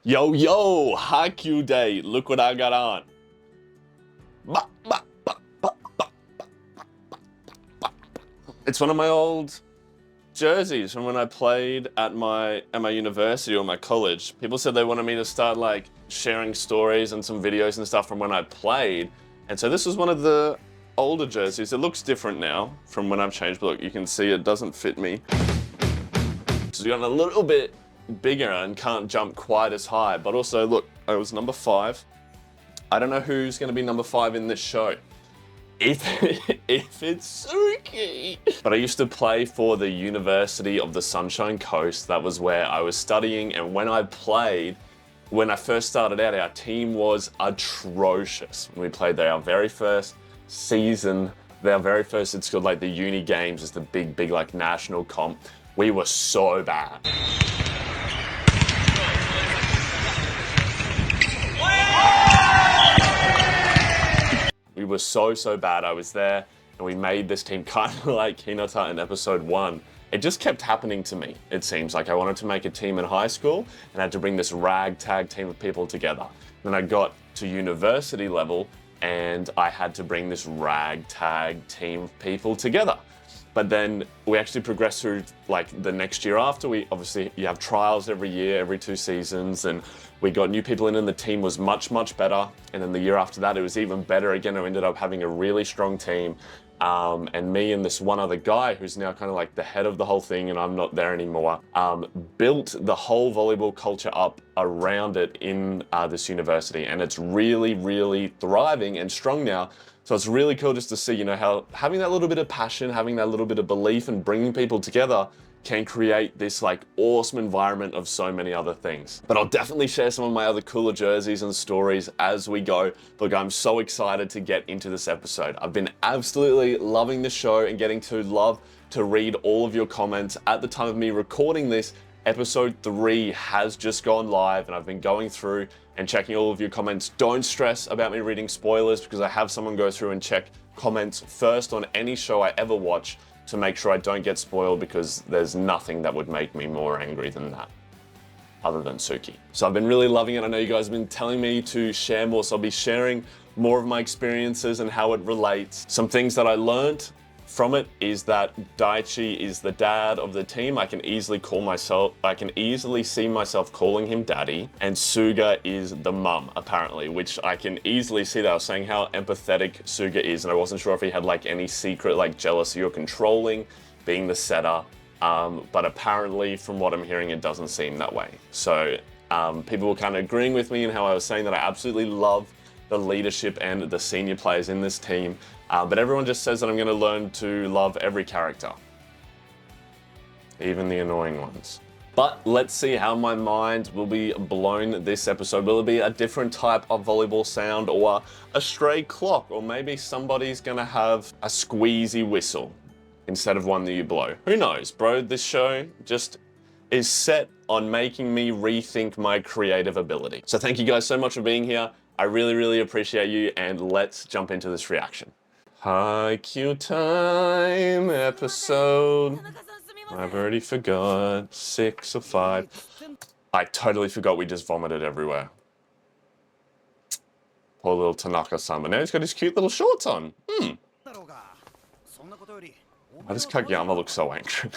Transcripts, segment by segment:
Yo, yo, HAIKYUU day. Look what I got on. Ba, ba, ba, ba, ba. It's one of my old jerseys from when I played at my university or my college. People said they wanted me to start like sharing stories and some videos and stuff from when I played. And so this was one of the older jerseys. It looks different now from when I've changed, but look, you can see it doesn't fit me. So gotten a little bit bigger and can't jump quite as high, but also look, I was number 5. I don't know who's gonna be number 5 in this show. If it's Suki. But I used to play for the University of the Sunshine Coast. That was where I was studying, and when I played, when I first started out, our team was atrocious. When we played there, our very first season, it's called like the uni games, is the big like national comp. We were so bad. We were so bad. I was there and we made this team kind of like Hinata in episode 1. It just kept happening to me. It seems like I wanted to make a team in high school and had to bring this ragtag team of people together. Then I got to university level and I had to bring this ragtag team of people together. But then we actually progressed through like the next year after. You have trials every year, every 2 seasons, and we got new people in and the team was much better. And then the year after that, it was even better again. I ended up having a really strong team. And me and this one other guy who's now kind of like the head of the whole thing, and I'm not there anymore, built the whole volleyball culture up around it in this university. And it's really thriving and strong now. So it's really cool just to see, you know, how having that little bit of passion, having that little bit of belief and bringing people together can create this like awesome environment of so many other things. But I'll definitely share some of my other cooler jerseys and stories as we go. Look, I'm so excited to get into this episode. I've been absolutely loving the show and getting to love to read all of your comments. At the time of me recording this, episode 3 has just gone live and I've been going through and checking all of your comments. Don't stress about me reading spoilers because I have someone go through and check comments first on any show I ever watch to make sure I don't get spoiled, because there's nothing that would make me more angry than that, other than Suki. So I've been really loving it. I know you guys have been telling me to share more, so I'll be sharing more of my experiences and how it relates. Some things that I learned from it is that Daichi is the dad of the team. I can easily see myself calling him daddy, and Suga is the mum, apparently, which I can easily see that. I was saying how empathetic Suga is, and I wasn't sure if he had like any secret like jealousy or controlling, being the setter, but apparently from what I'm hearing, it doesn't seem that way. So people were kind of agreeing with me in how I was saying that I absolutely love the leadership and the senior players in this team. But everyone just says that I'm going to learn to love every character, even the annoying ones. But let's see how my mind will be blown this episode. Will it be a different type of volleyball sound, or a stray clock, or maybe somebody's going to have a squeezy whistle instead of one that you blow? Who knows, bro? This show just is set on making me rethink my creative ability. So thank you guys so much for being here. I really appreciate you, and let's jump into this reaction. HAIKYUU time episode. I've already forgot. 6 or 5. I totally forgot we just vomited everywhere. Poor little Tanaka-san, but now he's got his cute little shorts on. Why does Kageyama look so angry?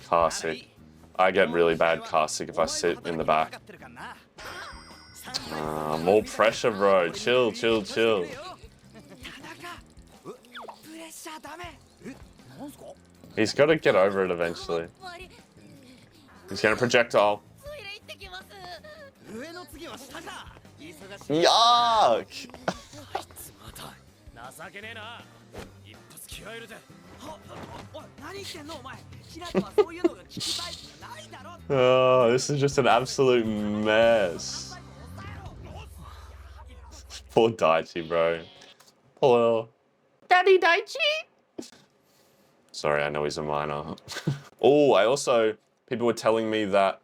Car sick. I get really bad car sick if I sit in the back. More pressure, bro. Chill. He's got to get over it eventually. He's gonna projectile. Yuck! Oh, this is just an absolute mess. Poor Daichi, bro. Poor little Daddy Daichi. Sorry, I know he's a minor. Oh, people were telling me that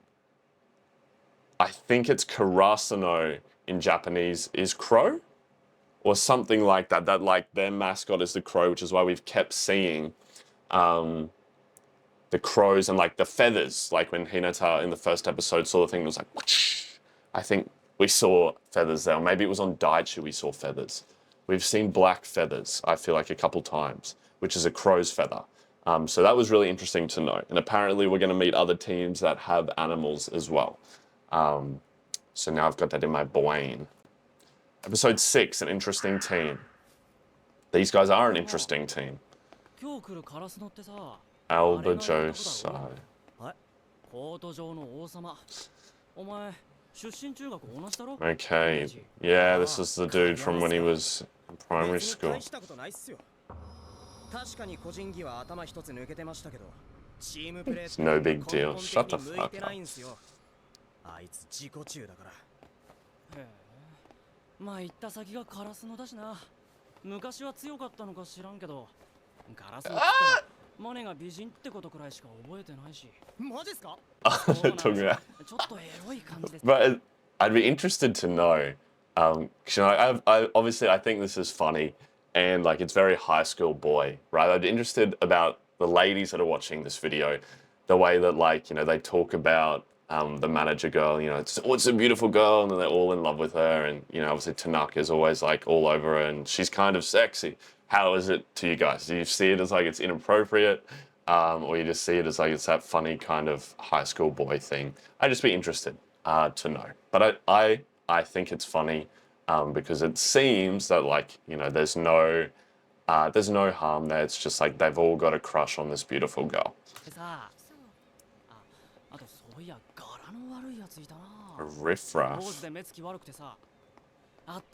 I think it's Karasuno in Japanese is crow, or something like that. That like their mascot is the crow, which is why we've kept seeing the crows and like the feathers, like when Hinata in the first episode saw the thing, it was like, whoosh. I think we saw feathers there. Or maybe it was on Daichi we saw feathers. We've seen black feathers, I feel like a couple times, which is a crow's feather. So that was really interesting to know. And apparently we're going to meet other teams that have animals as well. So now I've got that in my brain. Episode 6, an interesting team. These guys are an interesting team. Alba Josai. Okay, yeah, this is the dude from when he was in primary school. It's no big deal. Shut the fuck up. まあ行った先がカラスのだしな。昔は強かったのか知らんけど、カラスのマネが美人ってことくらいしか覚えてないし。マジですか？Talking about. ちょっとエロい感じです。But I'd be interested to know. You know, I obviously I think this is funny, and like it's very high school boy, right? I'd be interested about the ladies that are watching this video, the way that like you know they talk about. The manager girl, you know, it's a beautiful girl, and then they're all in love with her, and you know, obviously Tanaka's always like all over her, and she's kind of sexy. How is it to you guys? Do you see it as like it's inappropriate, or you just see it as like it's that funny kind of high school boy thing? I'd just be interested to know. But I think it's funny because it seems that like you know, there's no harm there. It's just like they've all got a crush on this beautiful girl. A riffraff.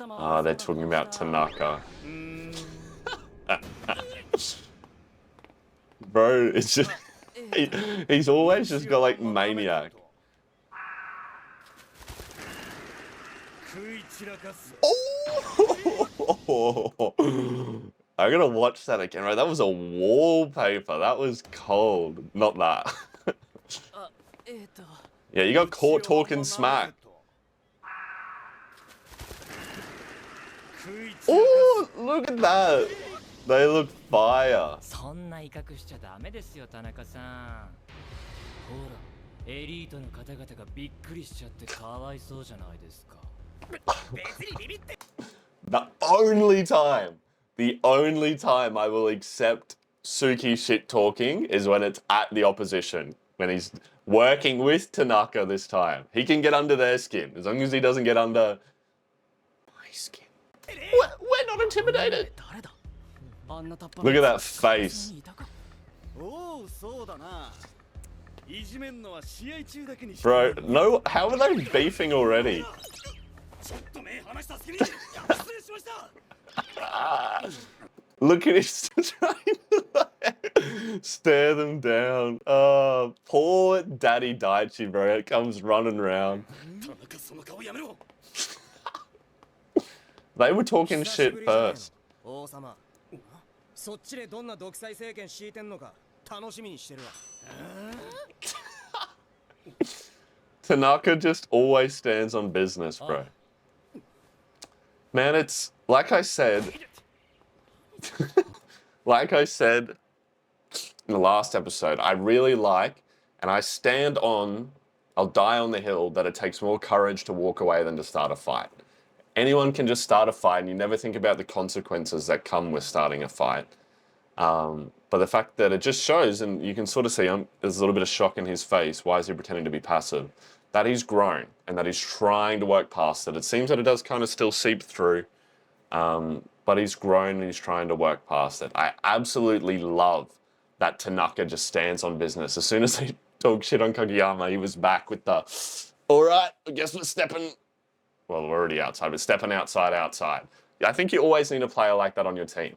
Oh, they're talking about Tanaka. Bro, it's just... he's always just got, like, maniac. Oh! I'm gonna watch that again, right? That was a wallpaper. That was cold. Not that. Yeah, you got caught talking smack. Oh, look at that. They look fire. The only time I will accept Suki shit talking is when it's at the opposition. When he's working with Tanaka this time. He can get under their skin, as long as he doesn't get under my skin. We're not intimidated. Look at that face. Bro, no, how are they beefing already? Look at his trying to stare them down. Oh, poor Daddy Daichi, bro. It comes running around. They were talking shit first. Tanaka just always stands on business, bro. Man, it's like I said. Like I said in the last episode, I really like, and I stand on, I'll die on the hill, that it takes more courage to walk away than to start a fight. Anyone can just start a fight, and you never think about the consequences that come with starting a fight. But the fact that it just shows, and you can sort of see there's a little bit of shock in his face. Why is he pretending to be passive? That he's grown, and that he's trying to work past it. It seems that it does kind of still seep through. But he's grown and he's trying to work past it. I absolutely love that Tanaka just stands on business. As soon as he talked shit on Kageyama, he was back with the, all right, I guess we're stepping, well, we're already outside, but stepping outside. I think you always need a player like that on your team.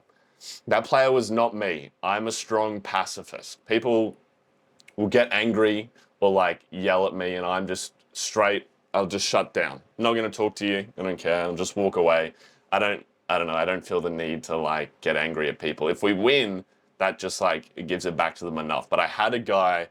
That player was not me. I'm a strong pacifist. People will get angry or like yell at me and I'm just straight, I'll just shut down. I'm not going to talk to you. I don't care. I'll just walk away. I don't know, I don't feel the need to like get angry at people. If we win, that just like, it gives it back to them enough. But I had a guy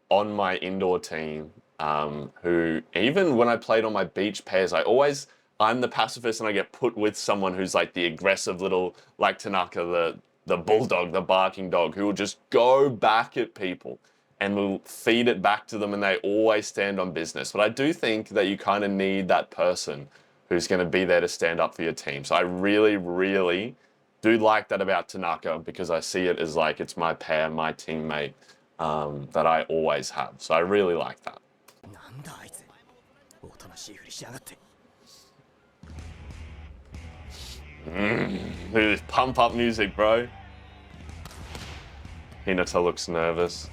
on my indoor team who, even when I played on my beach pairs, I'm the pacifist and I get put with someone who's like the aggressive little, like Tanaka, the bulldog, the barking dog, who will just go back at people. and will feed it back to them, and they always stand on business. But I do think that you kind of need that person who's going to be there to stand up for your team. So I really, really do like that about Tanaka, because I see it as like it's my pair, my teammate that I always have. So I really like that. Pump up music, bro. Hinata looks nervous.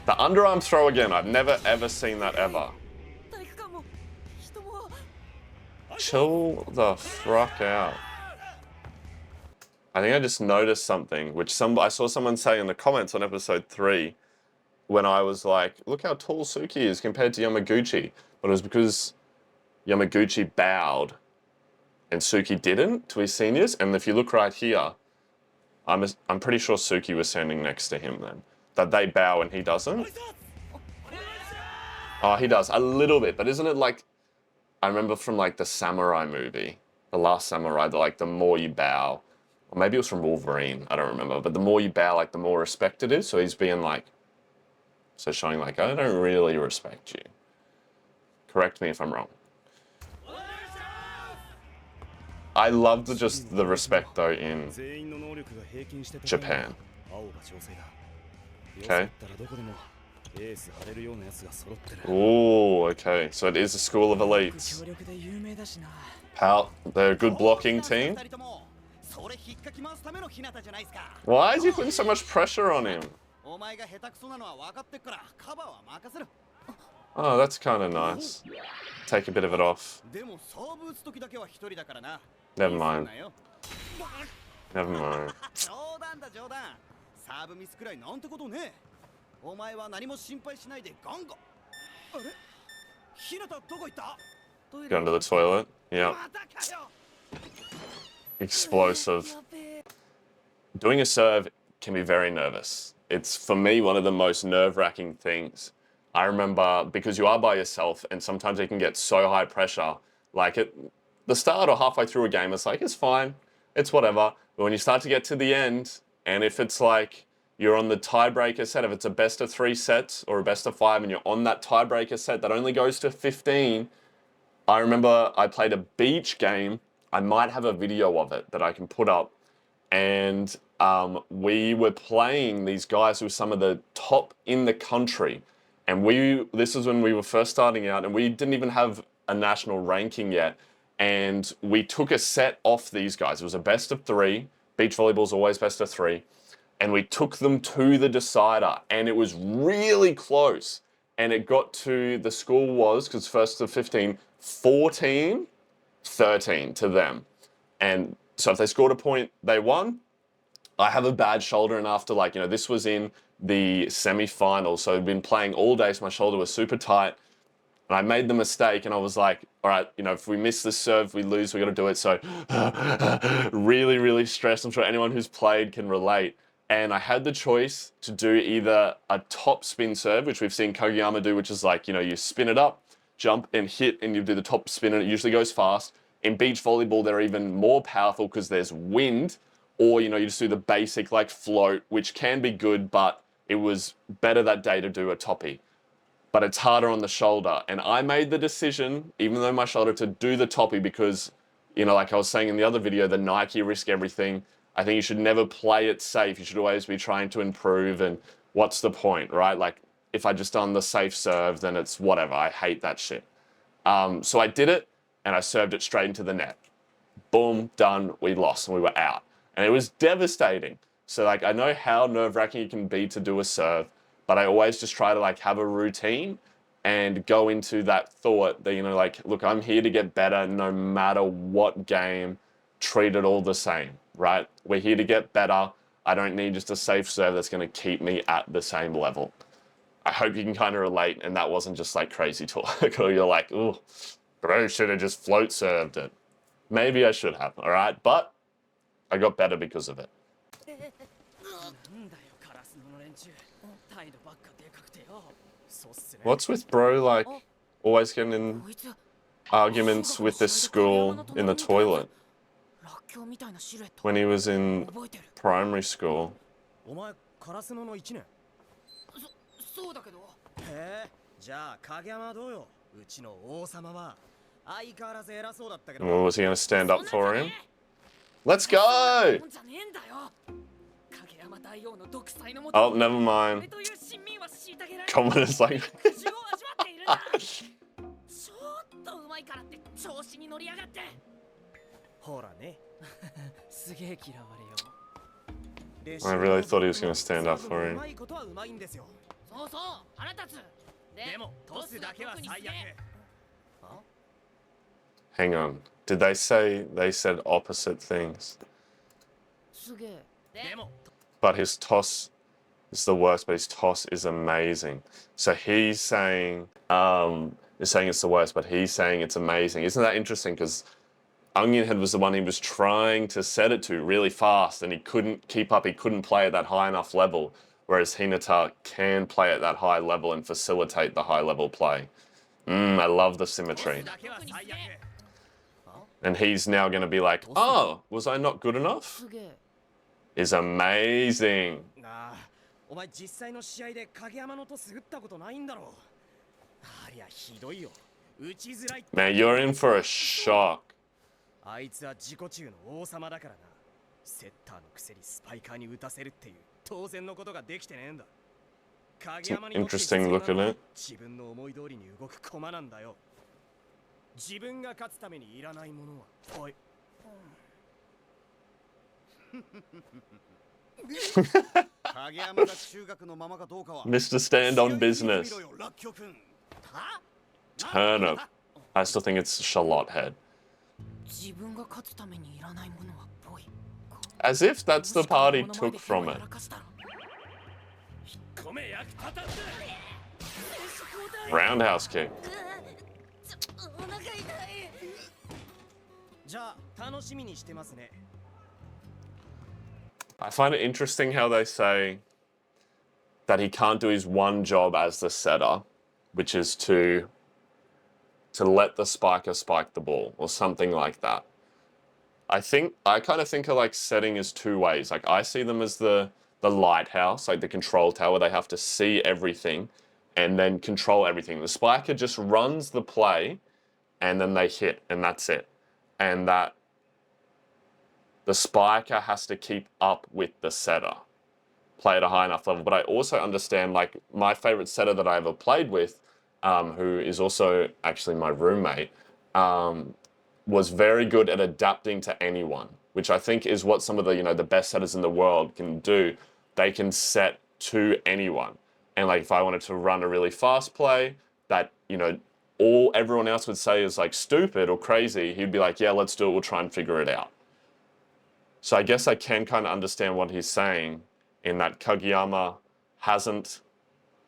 The underarm throw again. I've never ever seen that ever. Chill the fuck out. I think I just noticed something, which I saw someone say in the comments on episode 3, when I was like, look how tall Suki is compared to Yamaguchi. But it was because Yamaguchi bowed and Suki didn't to his seniors. And if you look right here, I'm pretty sure Suki was standing next to him then. That they bow and he doesn't. Oh, he does a little bit, but isn't it like, I remember from like the Samurai movie, The Last Samurai, like the more you bow, or maybe it was from Wolverine, I don't remember, but the more you bow, like the more respect it is. So he's being like, so showing like, I don't really respect you. Correct me if I'm wrong. I love the respect though in Japan. Okay. Ooh, okay. So it is a school of elites. They're a good blocking team. Why is he putting so much pressure on him? Oh, that's kind of nice. Take a bit of it off. Never mind. Never mind. Going to the toilet. Yeah. Explosive. Doing a serve can be very nervous. It's, for me, one of the most nerve-wracking things. I remember, because you are by yourself and sometimes it can get so high pressure, like at the start or halfway through a game, it's like, it's fine, it's whatever. But when you start to get to the end, and if it's like you're on the tiebreaker set, if it's a best of 3 sets or a best of 5 and you're on that tiebreaker set that only goes to 15, I remember I played a beach game. I might have a video of it that I can put up. And we were playing these guys who were some of the top in the country. And this is when we were first starting out, and we didn't even have a national ranking yet. And we took a set off these guys. It was a best of 3. Beach volleyball is always best of 3. And we took them to the decider, and it was really close. And it got to, the score was, because first of 15, 14-13 to them. And so if they scored a point, they won. I have a bad shoulder, and after, like, you know, this was in the semi-finals, so I'd been playing all day, so my shoulder was super tight. And I made the mistake, and I was like, all right, you know, if we miss this serve, we lose, we got to do it. So really, really stressed. I'm sure anyone who's played can relate. And I had the choice to do either a top spin serve, which we've seen Kageyama do, which is like, you know, you spin it up, jump and hit, and you do the top spin, and it usually goes fast. In beach volleyball, they're even more powerful because there's wind, or, you know, you just do the basic like float, which can be good, but it was better that day to do a toppy. But it's harder on the shoulder. And I made the decision, even though my shoulder, to do the toppy because, you know, like I was saying in the other video, the Nike risk everything. I think you should never play it safe. You should always be trying to improve, and what's the point, right? Like, if I just done the safe serve, then it's whatever. I hate that shit. So I did it, and I served it straight into the net. Boom, done, we lost, and we were out. And it was devastating. So, like, I know how nerve-wracking it can be to do a serve, but I always just try to, like, have a routine and go into that thought that, you know, like, look, I'm here to get better no matter what game, treat it all the same, right? We're here to get better. I don't need just a safe serve that's going to keep me at the same level. I hope you can kind of relate, and that wasn't just, like, crazy talk, or you're like, ooh, bro, should have just float served it. Maybe I should have, all right? But I got better because of it. What's with bro, like, always getting in arguments with this school in the toilet when he was in primary school? そうだけど。へえ、じゃあ影山はどうよ。うちの王様は相変わらず偉そうだったけど。Well, was he going to stand up for him? Let's go! Oh, never mind. Comment is like... ちょっとうまいからって調子に乗りやがって。ほらね。すげえ嫌われよ。I really thought he was going to stand up for him. そうそう、腹立つ。でもトスだけは最悪。Hang on. Did they say they said opposite things? すげえ。でも But his toss is the worst, but his toss is amazing. So he's saying it's the worst, but he's saying it's amazing. Isn't that interesting? Because Onionhead was the one he was trying to set it to really fast, and he couldn't keep up. He couldn't play at that high enough level, whereas Hinata can play at that high level and facilitate the high level play. I love the symmetry. And he's now going to be like, oh, was I not good enough? Is amazing. お前実際の試合で影山のトス打ったことないんだろう。ありゃひどいよ。打ちづらい。Man, you're in for a shock. あいつは自己中の王様だからな。セッターのくせにスパイカーに打たせるっていう当然のことができてねえんだ。影山にとって必要なのは自分の思い通りに動く駒なんだよ。自分が勝つためにいらないものは。おい。Mr. Stand on Business. Turnip. I still think it's Charlotte Head. As if that's the part he took from it. Roundhouse kick. I find it interesting how they say that he can't do his one job as the setter, which is to let the spiker spike the ball or something like that. I kind of think of like setting as two ways. Like I see them as the lighthouse, like the control tower. They have to see everything and then control everything. The spiker just runs the play and then they hit and that's it. And that the spiker has to keep up with the setter, play at a high enough level. But I also understand, like, my favorite setter that I ever played with, who is also actually my roommate, was very good at adapting to anyone, which I think is what some of the, the best setters in the world can do. They can set to anyone. And like, if I wanted to run a really fast play that, everyone else would say is like stupid or crazy, he'd be like, yeah, let's do it. We'll try and figure it out. So I guess I can kind of understand what he's saying in that Kageyama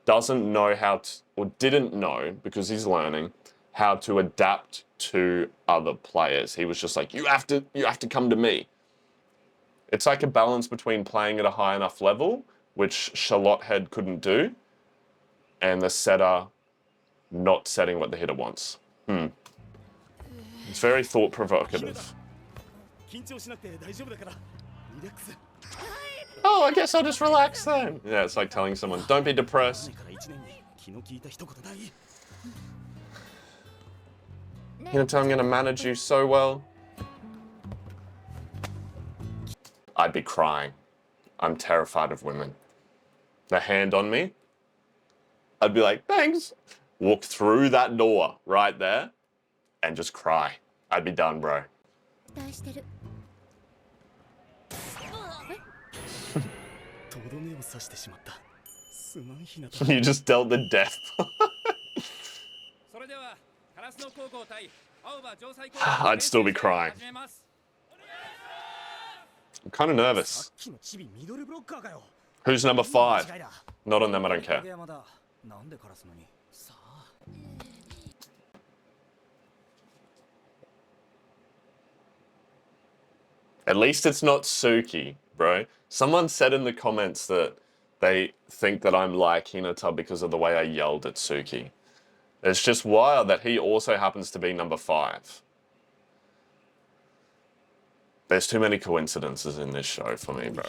doesn't know how to, or didn't know, because he's learning, how to adapt to other players. He was just like, you have to come to me. It's like a balance between playing at a high enough level, which Charlotte Head couldn't do, and the setter not setting what the hitter wants. It's very thought provocative. Oh, I guess I'll just relax then. Yeah, it's like telling someone, don't be depressed. Hinata, I'm gonna manage you so well. I'd be crying. I'm terrified of women. The hand on me, I'd be like, thanks. Walk through that door right there and just cry. I'd be done, bro. You just dealt the death. I'd still be crying. I'm kind of nervous. Who's number 5? Not on them, I don't care. At least it's not Suki, bro. Someone said in the comments that they think that I'm like Hinata because of the way I yelled at Suki. It's just wild that he also happens to be number 5. There's too many coincidences in this show for me, bro.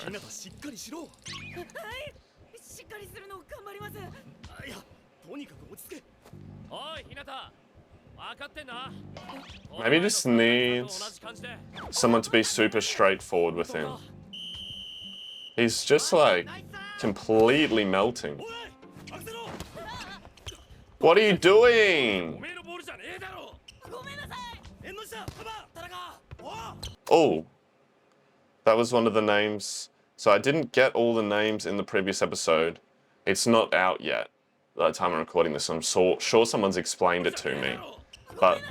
Maybe he just needs someone to be super straightforward with him. He's just like completely melting. What are you doing? Oh, that was one of the names. So I didn't get all the names in the previous episode. It's not out yet by the time I'm recording this. I'm sure someone's explained it to me. But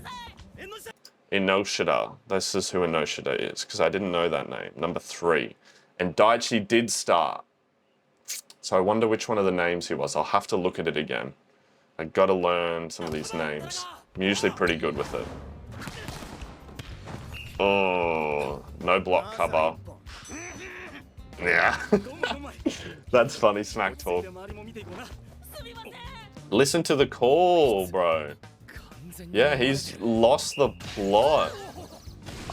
Inoshida, this is who Inoshida is, because I didn't know that name. Number 3. And Daichi did start. So I wonder which one of the names he was. I'll have to look at it again. I gotta learn some of these names. I'm usually pretty good with it. Oh, no block cover. Yeah. That's funny smack talk. Listen to the call, bro. Yeah, he's lost the plot.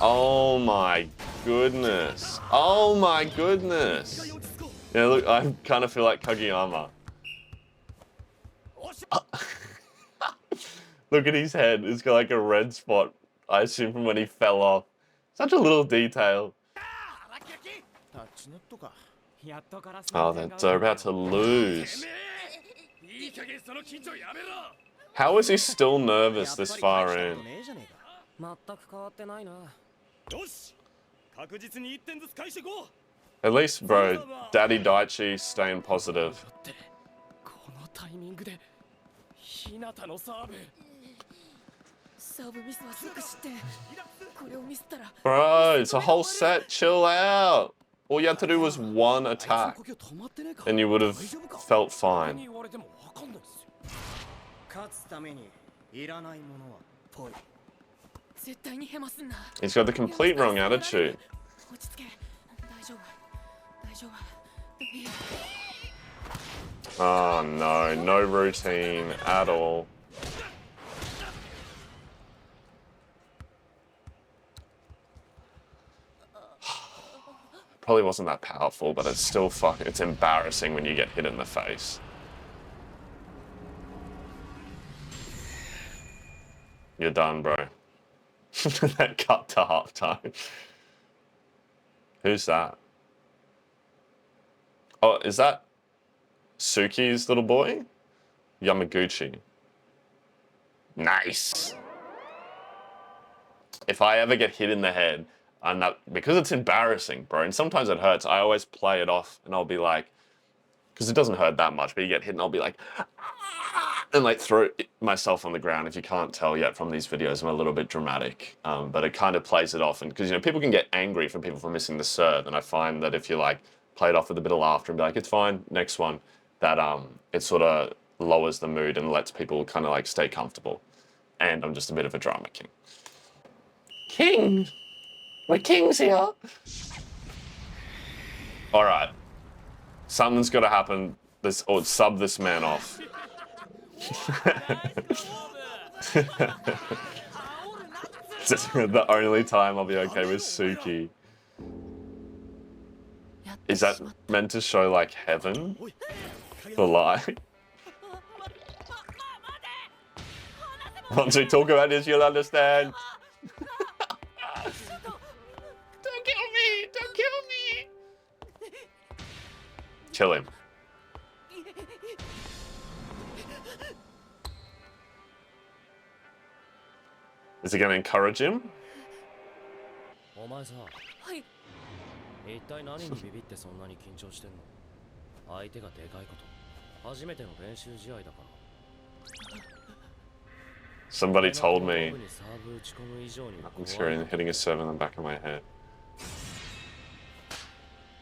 Oh my goodness. Oh my goodness. Yeah, look, I kind of feel like Kageyama. Look at his head. It's got like a red spot, I assume from when he fell off. Such a little detail. Oh, they're about to lose. How is he still nervous this far in? At least, bro, Daddy Daichi staying positive. Bro, it's a whole set. Chill out. All you had to do was one attack, and you would have felt fine. He's got the complete wrong attitude. Oh no, no routine at all. Probably wasn't that powerful, but it's still it's embarrassing when you get hit in the face. You're done, bro. That cut to halftime. Who's that? Oh, is that Suki's little boy? Yamaguchi. Nice. If I ever get hit in the head, I'm not, because it's embarrassing, bro, and sometimes it hurts, I always play it off and I'll be like, because it doesn't hurt that much, but you get hit and I'll be like, and like throw myself on the ground. If you can't tell yet from these videos, I'm a little bit dramatic, but it kind of plays it off. And because, you know, people can get angry for people for missing the serve, and I find that if you like play it off with a bit of laughter and be like, it's fine, next one, that it sort of lowers the mood and lets people kind of like stay comfortable. And I'm just a bit of a drama king. King! We're kings here! Alright. Something's gotta happen. Or sub this man off. The only time I'll be okay with Suki. Is that meant to show like heaven? The lie? Once we talk about this, you'll understand. Don't kill me! Don't kill me! Kill him. Is he going to encourage him? Somebody told me I'm hearing hitting a serve in the back of my head.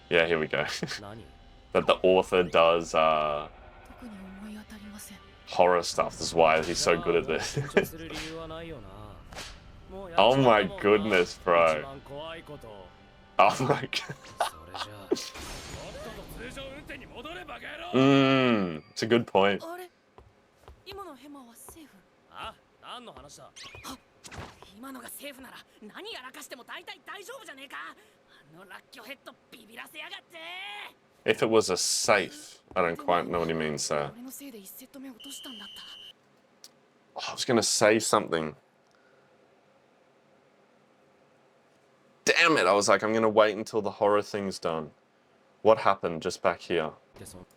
Yeah, here we go. That the author does horror stuff. This is why he's so good at this. Oh my goodness, bro. Oh my god. It's a good point. If it was a safe. I don't quite know what he means there. Oh, I was going to say something. Damn it, I was like, I'm going to wait until the horror thing's done. What happened just back here?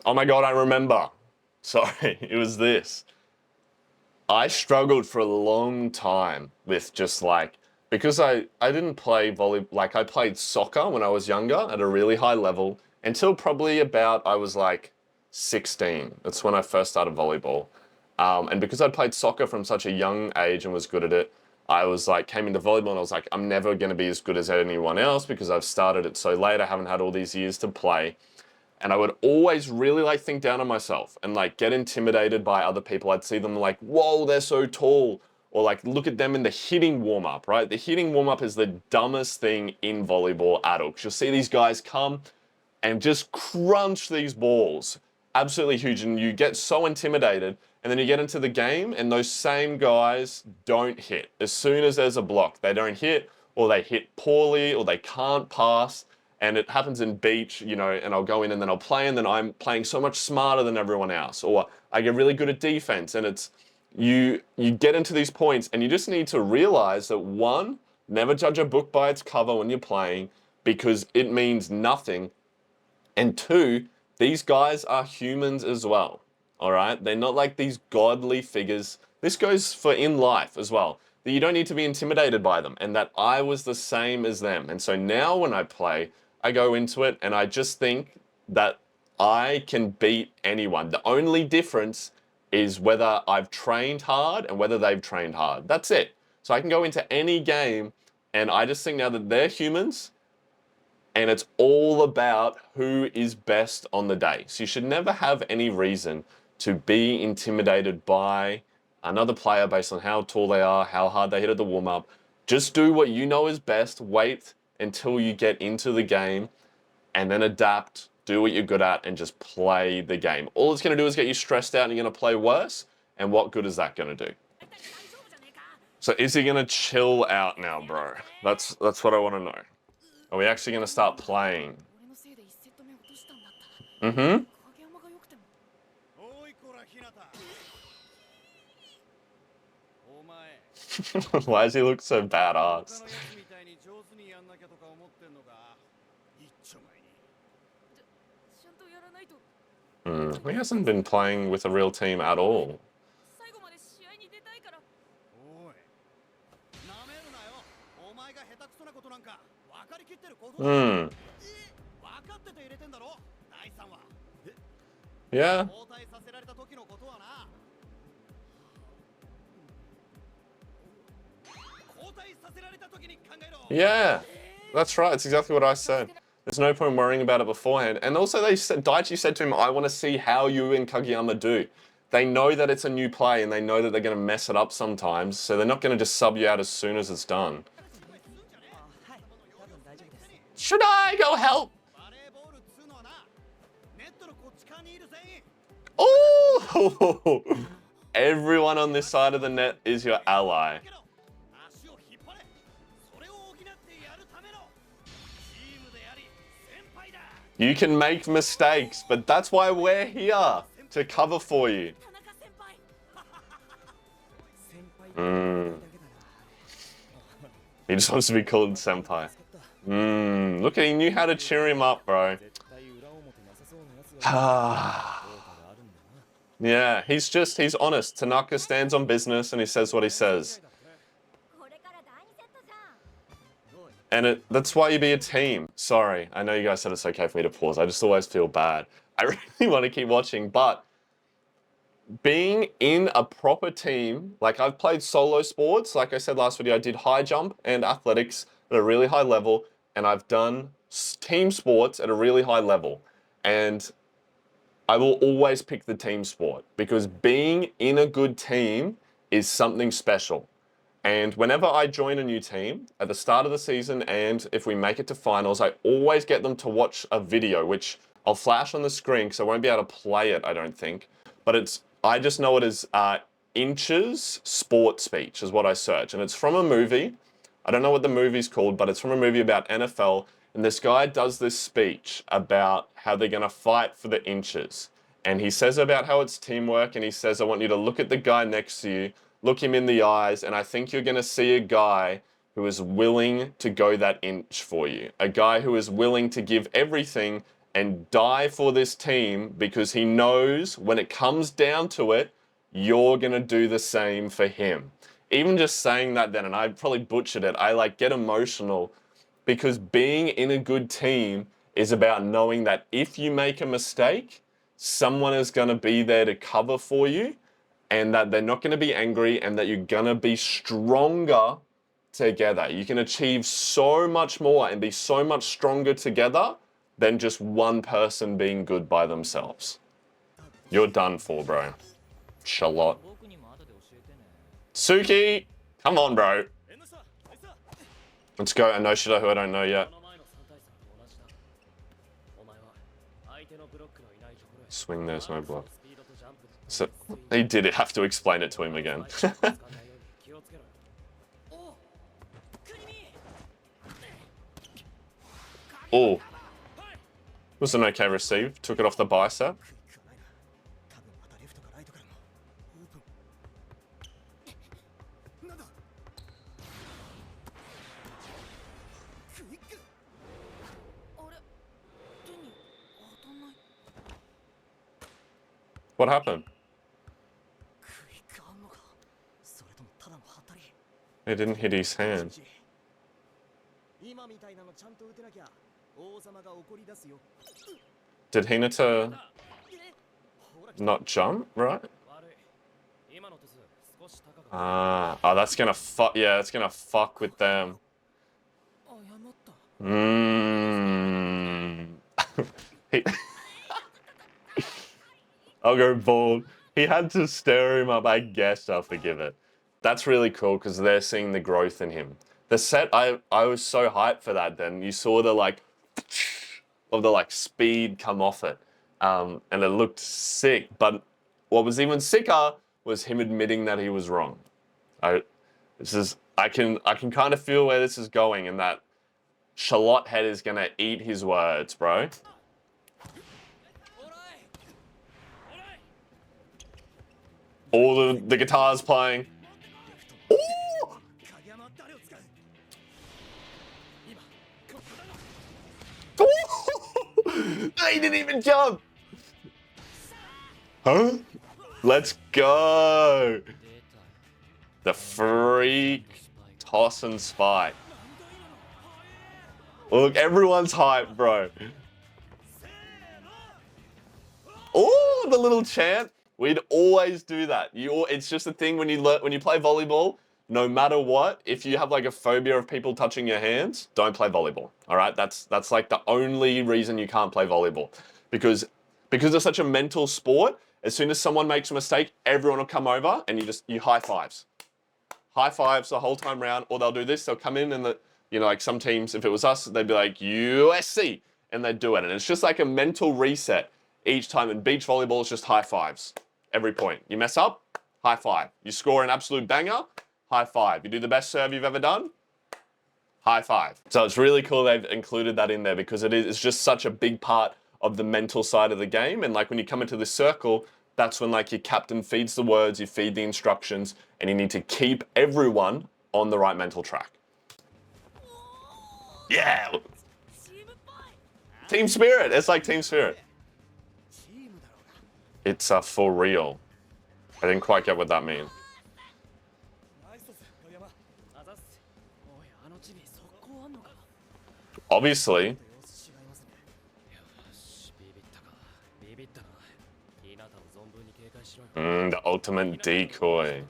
Oh my god, I remember. Sorry, it was this. I struggled for a long time with just like, because I didn't play like I played soccer when I was younger at a really high level until probably about I was like 16. That's when I first started volleyball. And because I played soccer from such a young age and was good at it, I was like, came into volleyball and I was like, I'm never going to be as good as anyone else because I've started it so late. I haven't had all these years to play. And I would always really like think down on myself and like get intimidated by other people. I'd see them like, whoa, they're so tall. Or like look at them in the hitting warm up, right? The hitting warm up is the dumbest thing in volleyball at all. 'Cause you'll see these guys come and just crunch these balls. Absolutely huge. And you get so intimidated. And then you get into the game and those same guys don't hit. As soon as there's a block, they don't hit, or they hit poorly, or they can't pass. And it happens in beach, you know, and I'll go in and then I'll play and then I'm playing so much smarter than everyone else. Or I get really good at defense and it's, you get into these points and you just need to realize that one, never judge a book by its cover when you're playing because it means nothing. And two, these guys are humans as well. All right? They're not like these godly figures. This goes for in life as well. That you don't need to be intimidated by them and that I was the same as them. And so now when I play, I go into it and I just think that I can beat anyone. The only difference is whether I've trained hard and whether they've trained hard. That's it. So I can go into any game and I just think now that they're humans and it's all about who is best on the day. So you should never have any reason to be intimidated by another player based on how tall they are, how hard they hit at the warm-up. Just do what you know is best, wait until you get into the game, and then adapt, do what you're good at, and just play the game. All it's going to do is get you stressed out and you're going to play worse, and what good is that going to do? So is he going to chill out now, bro? That's what I want to know. Are we actually going to start playing? Mm-hmm. Why does he look so badass? He hasn't been playing with a real team at all. Yeah. Yeah, that's right. It's exactly what I said. There's no point worrying about it beforehand. And also they said, Daichi said to him, I want to see how you and Kageyama do. They know that it's a new play and they know that they're going to mess it up sometimes. So they're not going to just sub you out as soon as it's done. Should I go help? Oh! Everyone on this side of the net is your ally. You can make mistakes, but that's why we're here, to cover for you. He just wants to be called senpai. Look at, he knew how to cheer him up, bro. Yeah, he's honest. Tanaka stands on business and he says what he says. And that's why you be a team. Sorry, I know you guys said it's okay for me to pause. I just always feel bad. I really want to keep watching, but being in a proper team, like I've played solo sports, like I said last video, I did high jump and athletics at a really high level, and I've done team sports at a really high level. And I will always pick the team sport because being in a good team is something special. And whenever I join a new team at the start of the season, and if we make it to finals, I always get them to watch a video, which I'll flash on the screen because I won't be able to play it, I don't think. But I just know it as Inch's Sport Speech is what I search. And it's from a movie. I don't know what the movie's called, but it's from a movie about NFL. And this guy does this speech about how they're going to fight for the inches. And he says about how it's teamwork, and he says, I want you to look at the guy next to you, look him in the eyes, and I think you're going to see a guy who is willing to go that inch for you. A guy who is willing to give everything and die for this team because he knows when it comes down to it, you're going to do the same for him. Even just saying that then, and I probably butchered it, I like get emotional because being in a good team is about knowing that if you make a mistake, someone is going to be there to cover for you, and that they're not going to be angry, and that you're going to be stronger together. You can achieve so much more and be so much stronger together than just one person being good by themselves. You're done for, bro. Charlotte. Suki! Come on, bro. Let's go. Anoshida, who I don't know yet. Swing, there's no block. So, he did have to explain it to him again. Oh. Was an okay receive. Took it off the bicep. What happened? It didn't hit his hand. Did Hinata not jump, right? Oh, that's gonna fuck. Yeah, that's gonna fuck with them. I'll go bald. He had to stir him up. I guess I'll forgive it. That's really cool because they're seeing the growth in him. The set, I was so hyped for that then. You saw the like, of the like speed come off it. And it looked sick. But what was even sicker was him admitting that he was wrong. I can kind of feel where this is going, and that Charlotte head is gonna eat his words, bro. All the guitars playing. Ooh! He didn't even jump. Huh? Let's go. The freak toss and spike. Look, everyone's hyped, bro. Oh, the little chant. We'd always do that. It's just a thing when you play volleyball. No matter what, if you have like a phobia of people touching your hands, don't play volleyball. All right, that's like the only reason you can't play volleyball, because it's such a mental sport. As soon as someone makes a mistake, everyone will come over and you high fives the whole time round. Or they'll do this. They'll come in and like some teams, if it was us, they'd be like USC, and they'd do it, and it's just like a mental reset each time. And beach volleyball is just high fives every point. You mess up, high five. You score an absolute banger, high five. You do the best serve you've ever done, high five. So it's really cool they've included that in there, because it's just such a big part of the mental side of the game. And like when you come into this circle, that's when like your captain feeds the words, you feed the instructions, and you need to keep everyone on the right mental track. Yeah! Team spirit, it's like team spirit. It's for real. I didn't quite get what that means. Obviously. The ultimate decoy.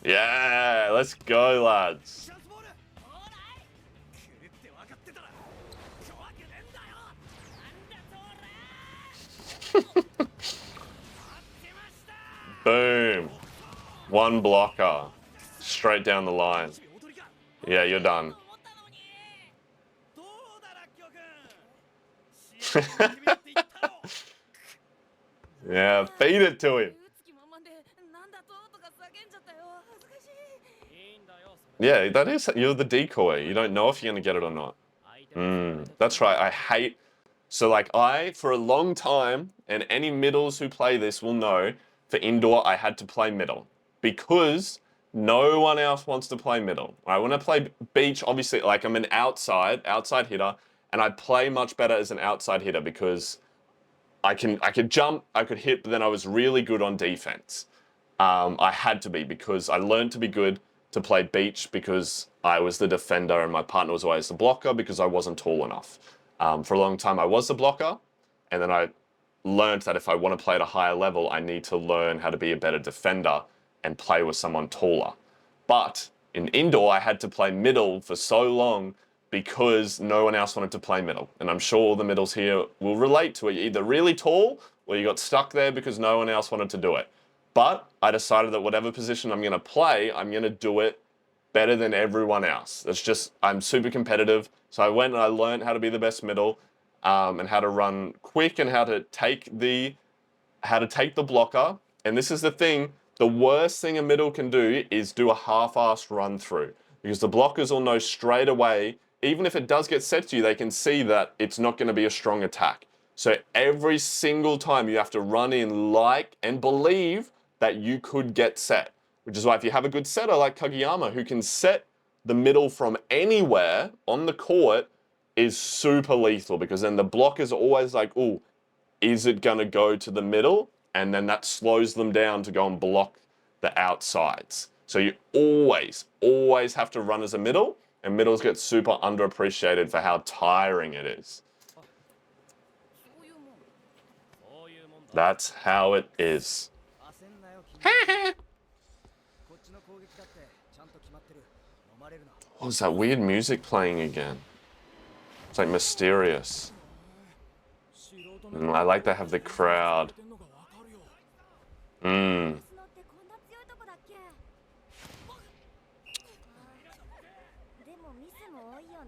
Yeah, let's go, lads. Boom. One blocker. Straight down the line. Yeah, you're done. Yeah, feed it to him. Yeah, that is, you're the decoy. You don't know if you're gonna get it or not. That's right. I hate. So like for a long time, and any middles who play this will know, for indoor I had to play middle because no one else wants to play middle. Right? When I play beach, obviously like I'm an outside hitter, and I play much better as an outside hitter because I could jump, I could hit, but then I was really good on defense. I had to be because I learned to be good to play beach because I was the defender and my partner was always the blocker because I wasn't tall enough. For a long time, I was the blocker, and then I learned that if I want to play at a higher level, I need to learn how to be a better defender and play with someone taller. But in indoor, I had to play middle for so long because no one else wanted to play middle. And I'm sure all the middles here will relate to it. You're either really tall or you got stuck there because no one else wanted to do it. But I decided that whatever position I'm going to play, I'm going to do it better than everyone else. It's just, I'm super competitive. So I went and I learned how to be the best middle, and how to run quick and how to take the blocker. And this is the thing, the worst thing a middle can do is do a half-assed run through because the blockers will know straight away, even if it does get set to you, they can see that it's not going to be a strong attack. So every single time you have to run in like and believe that you could get set, which is why if you have a good setter like Kageyama who can set the middle from anywhere on the court is super lethal because then the blockers are always like, oh, is it going to go to the middle? And then that slows them down to go and block the outsides. So you always have to run as a middle, and middles get super underappreciated for how tiring it is. That's how it is. What was that weird music playing again? It's like mysterious. I like to have the crowd.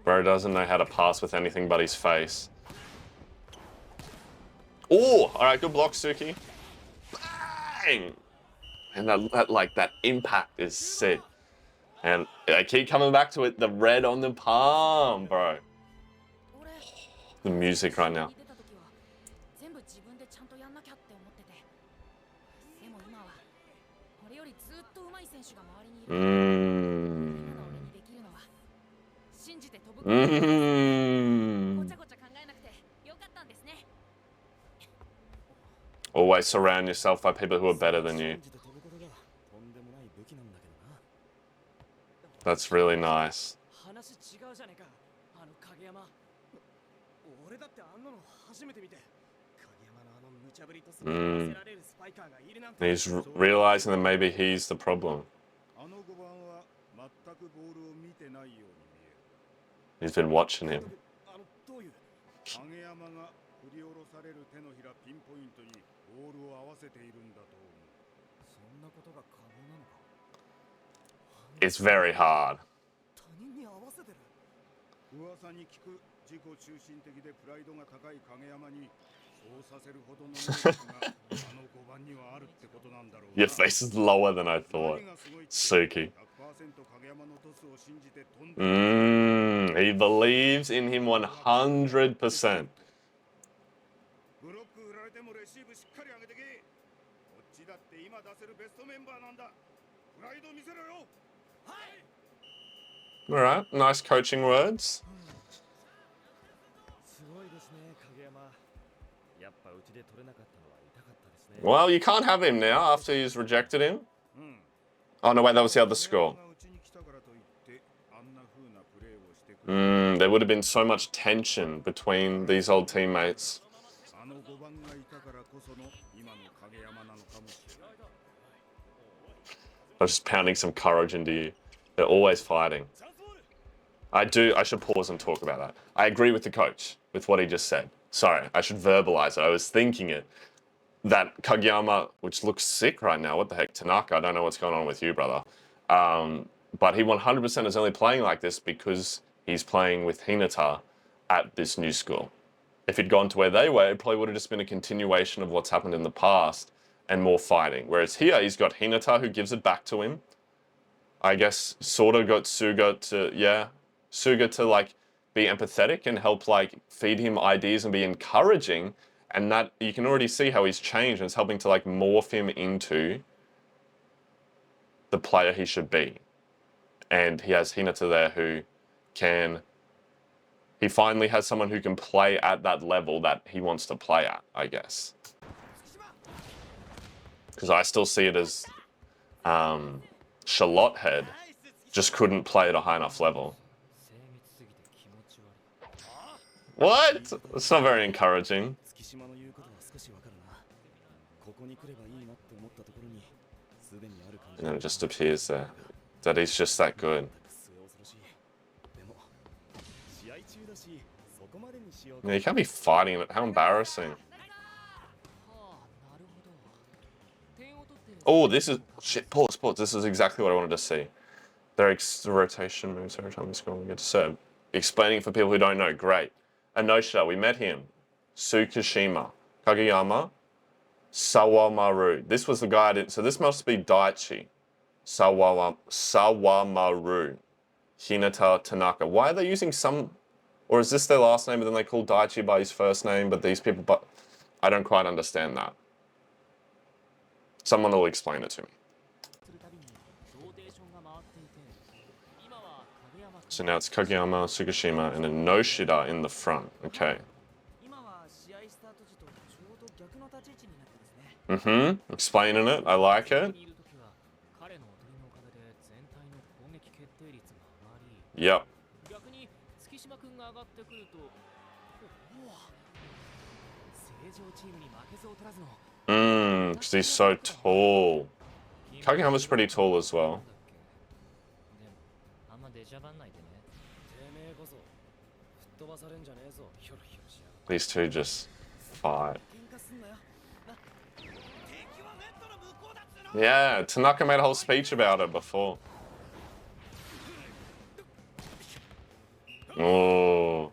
Bro doesn't know how to pass with anything but his face. Oh, all right, good block, Suki. Bang! And that impact is sick. And I keep coming back to it, the red on the palm, bro. The music right now. Always surround yourself by people who are better than you. That's really nice. He's realizing that maybe he's the problem. He's been watching him. It's very hard. Your face is lower than I thought. Suki. He believes in him 100%. All right, nice coaching words. Well, you can't have him now after he's rejected him. Oh, no, wait, that was the other score. There would have been so much tension between these old teammates. I'm just pounding some courage into you. They're always fighting. I should pause and talk about that. I agree with the coach, with what he just said. Sorry, I should verbalize it. I was thinking it. That Kageyama, which looks sick right now, what the heck, Tanaka, I don't know what's going on with you, brother. But he 100% is only playing like this because he's playing with Hinata at this new school. If he'd gone to where they were, it probably would have just been a continuation of what's happened in the past and more fighting. Whereas here, he's got Hinata who gives it back to him. I guess, sort of got Suga to like be empathetic and help like feed him ideas and be encouraging. And that you can already see how he's changed and it's helping to like morph him into the player he should be. And he has Hinata there who he finally has someone who can play at that level that he wants to play at, I guess. Because I still see it as Charlotte Head just couldn't play at a high enough level. What? It's not very encouraging. And then it just appears there that he's just that good. Yeah, you can't be fighting it. How embarrassing. Oh, this is... Shit, pause. This is exactly what I wanted to see. Their rotation moves every time we score and we get to serve. Explaining for people who don't know. Great. Anosha, we met him. Tsukishima. Kageyama. Sawamaru. This was the guy I didn't... So this must be Daichi. Sawamaru. Hinata Tanaka. Why are they using some... Or is this their last name, but then they call Daichi by his first name, but these people... But I don't quite understand that. Someone will explain it to me. So now it's Kageyama, Tsukishima, and then Noshida in the front. Okay. Explaining it. I like it. Yep. Because he's so tall. Kageyama's pretty tall as well. These two just fight. Yeah, Tanaka made a whole speech about it before. Oh.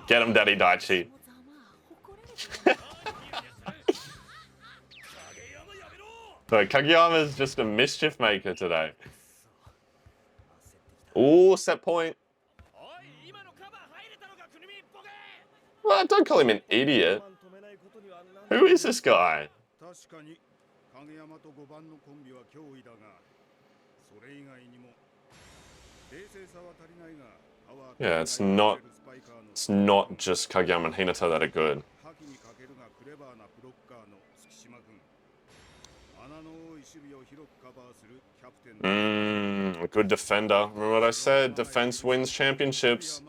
Get him, Daddy Daichi. So Kageyama is just a mischief maker today. Ooh, set point. What? Don't call him an idiot. Who is this guy? Yeah, it's not just Kageyama and Hinata that are good. A good defender. Remember what I said? Defense wins championships.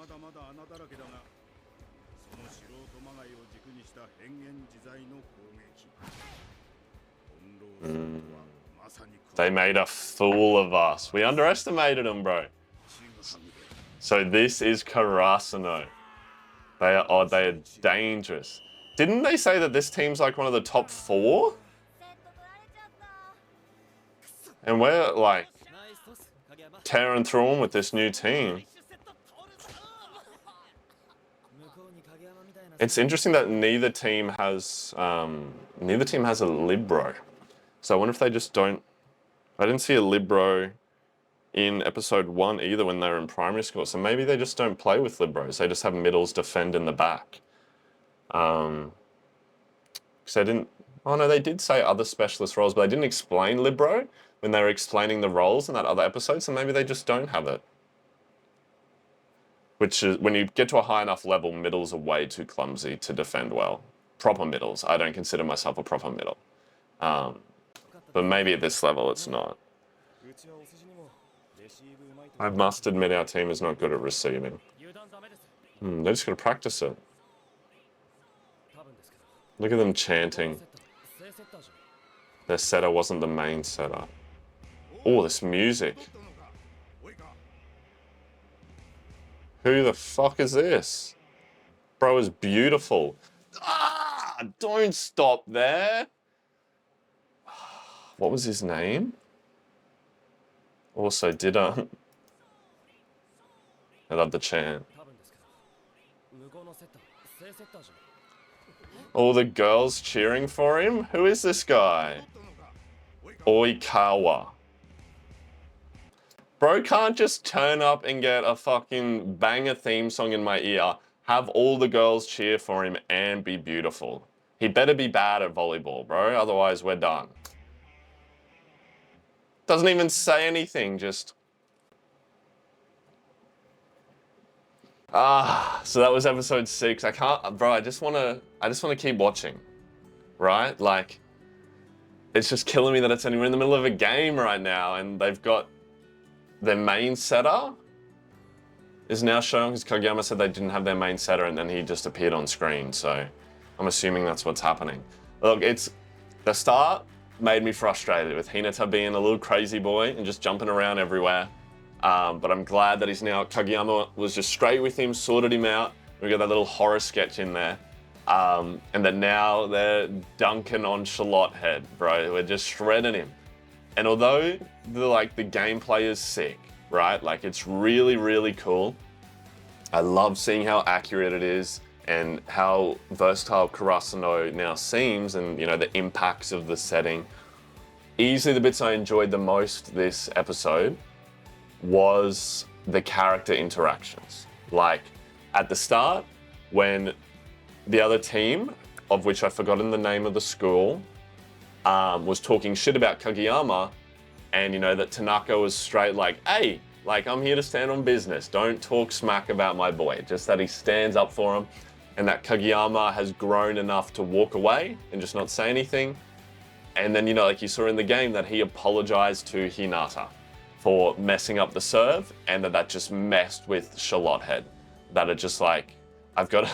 They made a fool of us. We underestimated them, bro. So this is Karasuno. They are dangerous. Didn't they say that this team's like one of the top 4? And we're like tearing through them with this new team. It's interesting that neither team has a libero. So I wonder if they just don't. I didn't see a libero in episode 1 either when they were in primary school. So maybe they just don't play with liberos. They just have middles defend in the back. Because they didn't. Oh no, they did say other specialist roles, but they didn't explain libero when they were explaining the roles in that other episode. So maybe they just don't have it. Which is, when you get to a high enough level, middles are way too clumsy to defend well. Proper middles. I don't consider myself a proper middle. But maybe at this level it's not. I must admit our team is not good at receiving. They just gotta practice it. Look at them chanting. Their setter wasn't the main setter. Oh, this music. Who the fuck is this? Bro is beautiful. Ah, don't stop there. What was his name? Also, I love the chant. All the girls cheering for him? Who is this guy? Oikawa. Bro can't just turn up and get a fucking banger theme song in my ear, have all the girls cheer for him, and be beautiful. He better be bad at volleyball, bro, otherwise we're done. Doesn't even say anything, just... So that was episode 6. I can't, bro, I just wanna keep watching, right? Like, it's just killing me that it's only we're in the middle of a game right now and they've got their main setter is now showing, because Kageyama said they didn't have their main setter and then he just appeared on screen, so I'm assuming that's what's happening. Look, the start made me frustrated with Hinata being a little crazy boy and just jumping around everywhere. But I'm glad that Kageyama was just straight with him, sorted him out. We got that little horror sketch in there. And that now they're dunking on Charlotte Head, bro. We're just shredding him. And although the gameplay is sick, right? Like, it's really, really cool. I love seeing how accurate it is and how versatile Karasuno now seems, and the impacts of the setting. Easily the bits I enjoyed the most this episode was the character interactions. Like, at the start, when the other team, of which I've forgotten the name of the school, was talking shit about Kageyama, and that Tanaka was straight like, hey, like, I'm here to stand on business. Don't talk smack about my boy. Just that he stands up for him, and that Kageyama has grown enough to walk away and just not say anything. And then, like you saw in the game, that he apologized to Hinata for messing up the serve, and that just messed with Charlotte Head. That it just like, I've got to,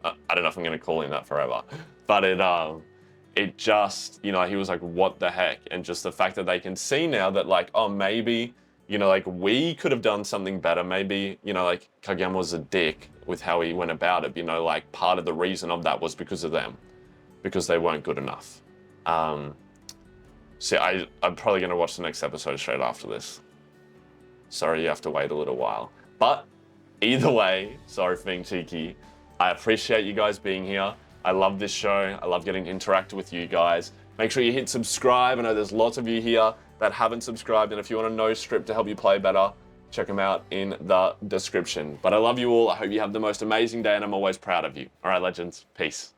I don't know if I'm gonna call him that forever, but it just, he was like, what the heck? And just the fact that they can see now that like, oh, maybe, like we could have done something better. Maybe, like Kageyama was a dick with how he went about it. Like part of the reason of that was because of them, because they weren't good enough. So I'm probably gonna watch the next episode straight after this. Sorry, you have to wait a little while. But either way, sorry for being cheeky. I appreciate you guys being here. I love this show. I love getting to interact with you guys. Make sure you hit subscribe. I know there's lots of you here that haven't subscribed, and if you want to know Strip to help you play better, check them out in the description. But I love you all. I hope you have the most amazing day, and I'm always proud of you. All right, legends. Peace.